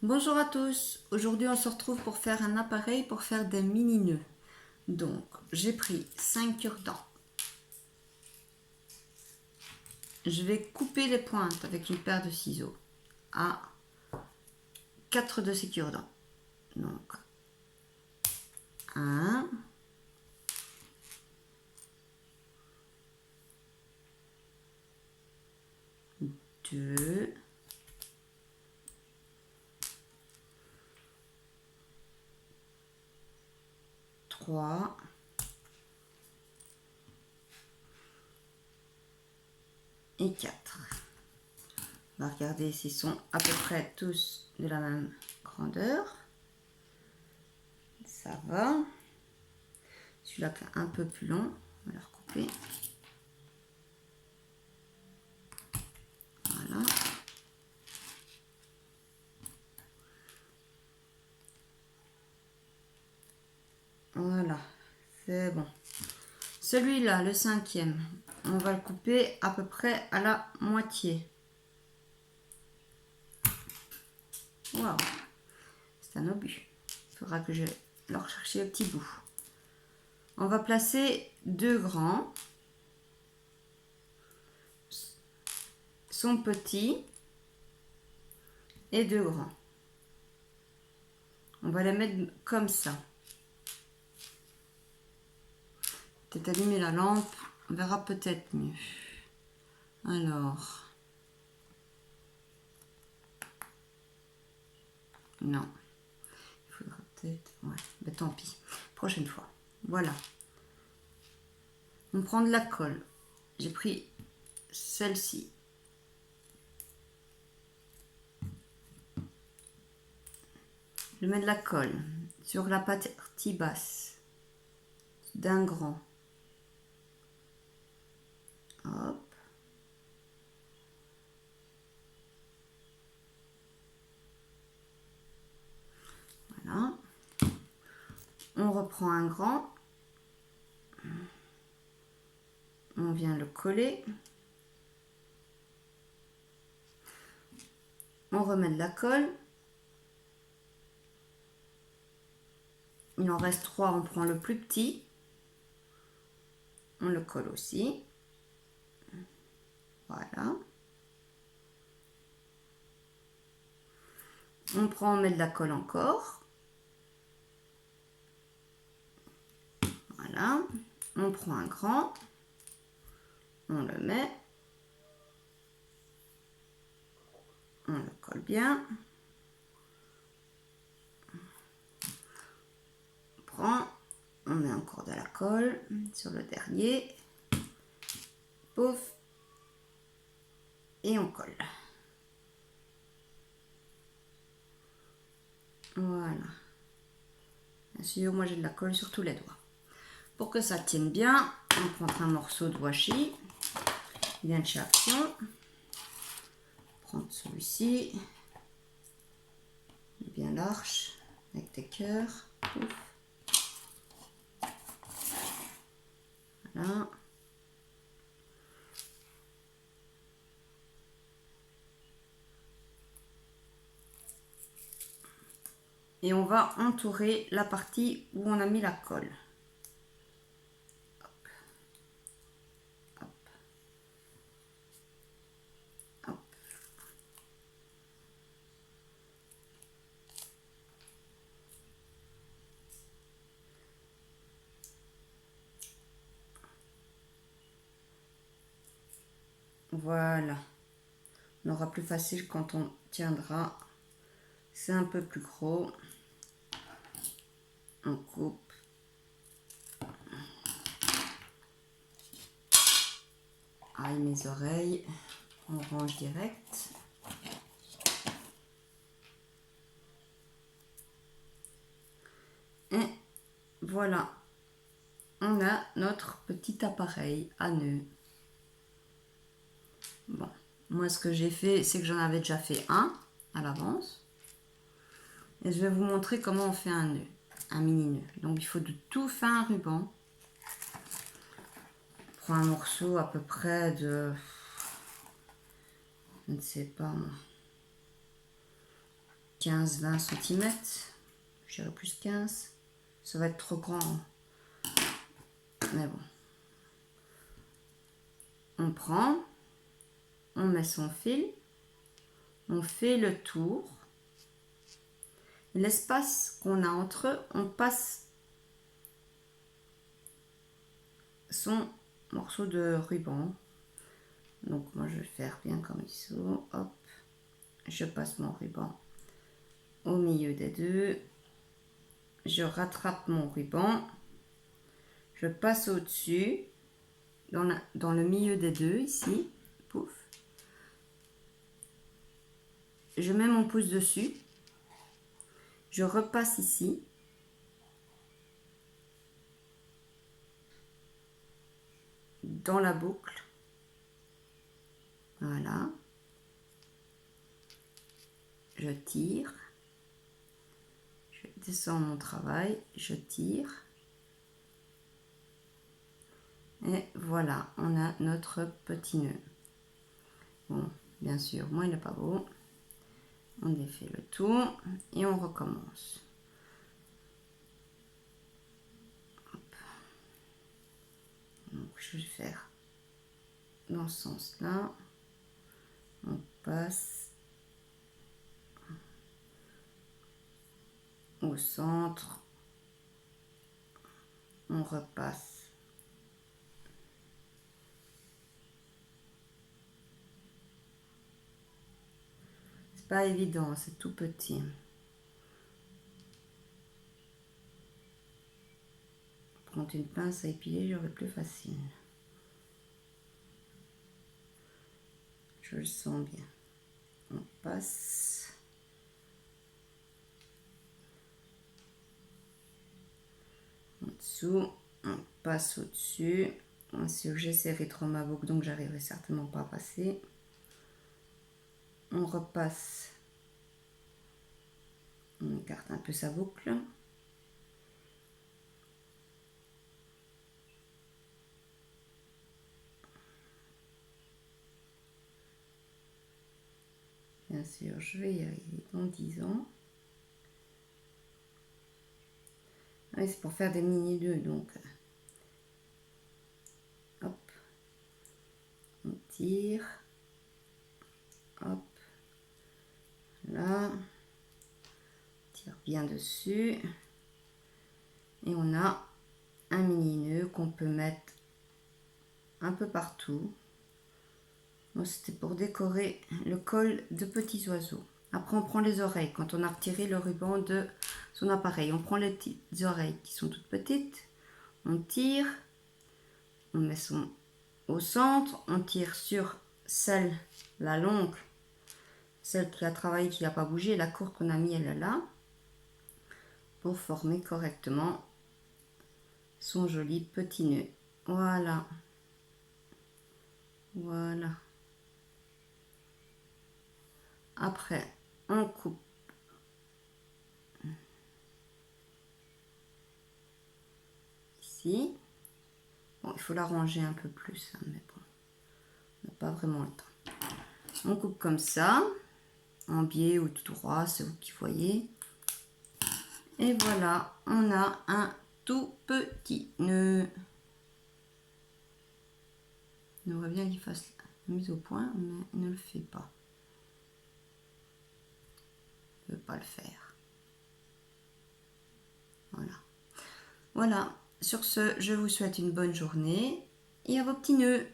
Bonjour à tous, aujourd'hui on se retrouve pour faire un appareil pour faire des mini nœuds. Donc j'ai pris 5 cure-dents. Je vais couper les pointes avec une paire de ciseaux à 4 de ces cure-dents. Donc 1, 2, 3, 4. On va regarder s'ils sont à peu près tous de la même grandeur. Ça va. Celui-là qui est un peu plus long, on va le recouper. Voilà. Voilà, c'est bon. Celui-là, le 5e, on va le couper à peu près à la moitié. Waouh, c'est un obus. Il faudra que je le recherche le petit bout. On va placer deux grands. Son petit et deux grands. On va les mettre comme ça. Peut-être allumer la lampe, on verra peut-être mieux. Alors, non, il faudra peut-être, ouais, mais tant pis, prochaine fois. Voilà. On prend de la colle. J'ai pris celle-ci. Je mets de la colle sur la partie basse d'un grand. Hop. Voilà. On reprend un grand. On vient le coller. On remet de la colle. Il en reste 3, on prend le plus petit. On le colle aussi. Voilà. On met de la colle encore. Voilà. On prend un grand. On le met. On le colle bien. On prend. On met encore de la colle sur le dernier. Pouf. Et on colle. Voilà. Bien sûr, moi j'ai de la colle sur tous les doigts. Pour que ça tienne bien, on prend un morceau de washi. Il vient de chez Action. Prendre celui-ci. Bien large, avec des cœurs. Voilà. Et on va entourer la partie où on a mis la colle. Hop. Hop. Hop. Voilà. On aura plus facile quand on tiendra. C'est un peu plus gros. On coupe. Aïe, mes oreilles. On range direct. Et voilà. On a notre petit appareil à nœud. Bon. Moi, ce que j'ai fait, c'est que j'en avais déjà fait un à l'avance. Et je vais vous montrer comment on fait un nœud, un mini nœud. Donc il faut de tout fin ruban. On prend un morceau à peu près de, je ne sais pas moi, 15-20 cm. Je dirais plus 15. Ça va être trop grand. Mais bon. On prend, on met son fil, on fait le tour. L'espace qu'on a entre eux, on passe son morceau de ruban. Donc moi je vais faire bien comme il faut. Hop, je passe mon ruban au milieu des deux. Je rattrape mon ruban. Je passe au-dessus, dans le milieu des deux, ici. Pouf. Je mets mon pouce dessus. Je repasse ici. Dans la boucle. Voilà. Je tire. Je descends mon travail. Je tire. Et voilà, on a notre petit nœud. Bon, bien sûr, moi il n'est pas beau. On défait le tout et on recommence. Hop. Donc je vais faire dans ce sens-là. On passe au centre. On repasse. C'est pas évident, c'est tout petit. Prendre une pince à épiler, j'aurais plus facile. Je le sens bien. On passe. En dessous, on passe au-dessus. Bien sûr, j'ai serré trop ma boucle, donc j'arriverai certainement pas à passer. On repasse. On écarte un peu sa boucle. Bien sûr, je vais y arriver dans 10 ans. Oui, c'est pour faire des mini-nœuds, donc. Hop. On tire. Hop. Là. On tire bien dessus. Et on a un mini-nœud qu'on peut mettre un peu partout. Bon, c'était pour décorer le col de petits oiseaux. Après, on prend les oreilles. Quand on a retiré le ruban de son appareil, on prend les petites oreilles qui sont toutes petites. On tire. On met son au centre. On tire sur celle, la longue, celle qui a travaillé, qui n'a pas bougé. La courte qu'on a mis, elle est là. Pour former correctement son joli petit nœud. Voilà. Voilà. Après, on coupe ici. Bon, il faut la ranger un peu plus, hein, mais bon, on n'a pas vraiment le temps. On coupe comme ça, en biais ou tout droit, c'est vous qui voyez. Et voilà, on a un tout petit nœud. On aimerait bien qu'il fasse la mise au point, mais il ne le fait pas. Il ne veut pas le faire. Voilà. Voilà. Sur ce, je vous souhaite une bonne journée et à vos petits nœuds.